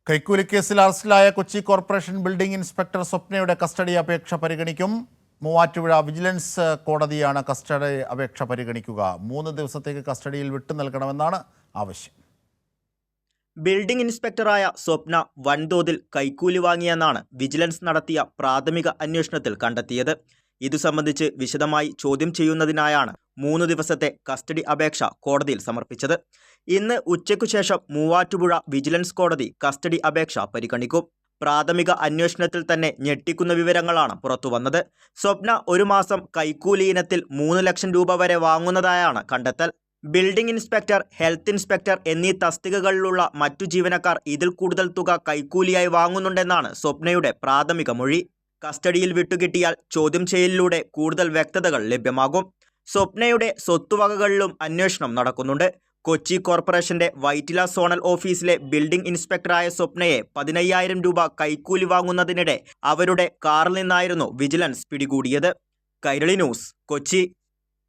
കൈക്കൂലിക്കേസിൽ അറസ്റ്റിലായ Kochi corporation building inspector സ്വപ്നയുടെ custody അപേക്ഷ പരിഗണിക്കും. മൂവാറ്റുപുഴ വിജിലൻസ് കോടതിയാണ് കസ്റ്റഡി അപേക്ഷ പരിഗണിക്കുക. 3 ദിവസത്തേക്ക് കസ്റ്റഡിയിൽ വിട്ടു നൽകണമെന്നാണ് ആവശ്യം. ബിൽഡിംഗ് ഇൻസ്പെക്ടറായ സ്വപ്ന വൻതോതിൽ കൈക്കൂലി വാങ്ങിയെന്നാണ് വിജിലൻസ് നടത്തിയ പ്രാഥമിക അന്വേഷണത്തിൽ കണ്ടെത്തിയത്. ഇതു സംബന്ധിച്ച് വിശദമായി ചോദ്യം ചെയ്യുന്നതിനായാണ് 3 ദിവസത്തെ കസ്റ്റഡി അപേക്ഷ കോടതിയിൽ സമർപ്പിച്ചത്. ഇന്ന് ഉച്ചയ്ക്കു ശേഷം മൂവാറ്റുപുഴ വിജിലൻസ് കോടതി കസ്റ്റഡി അപേക്ഷ പരിഗണിക്കും. പ്രാഥമിക അന്വേഷണത്തിൽ തന്നെ ഞെട്ടിക്കുന്ന വിവരങ്ങളാണ് പുറത്തുവന്നത്. സ്വപ്ന ഒരു മാസം കൈക്കൂലി ഇനത്തിൽ 3 ലക്ഷം രൂപ വരെ വാങ്ങുന്നതായാണ് കണ്ടെത്തൽ. ബിൽഡിംഗ് ഇൻസ്പെക്ടർ, ഹെൽത്ത് ഇൻസ്പെക്ടർ എന്നീ തസ്തികകളിലുള്ള മറ്റു ജീവനക്കാർ ഇതിൽ കൂടുതൽ തുക കൈക്കൂലിയായി വാങ്ങുന്നുണ്ടെന്നാണ് സ്വപ്നയുടെ പ്രാഥമിക മൊഴി. കസ്റ്റഡിയിൽ വിട്ടുകിട്ടിയാൽ ചോദ്യം ചെയ്യലിലൂടെ കൂടുതൽ വ്യക്തതകൾ ലഭ്യമാകും. സ്വപ്നയുടെ സ്വത്തുവകകളിലും അന്വേഷണം നടക്കുന്നുണ്ട്. കൊച്ചി കോർപ്പറേഷന്റെ വൈറ്റില സോണൽ ഓഫീസിലെ ബിൽഡിംഗ് ഇൻസ്പെക്ടറായ സ്വപ്നയെ 15,000 രൂപ കൈക്കൂലി വാങ്ങുന്നതിനിടെ അവരുടെ കാറിൽ നിന്നായിരുന്നു വിജിലൻസ് പിടികൂടിയത്. കൈരളി ന്യൂസ്, കൊച്ചി.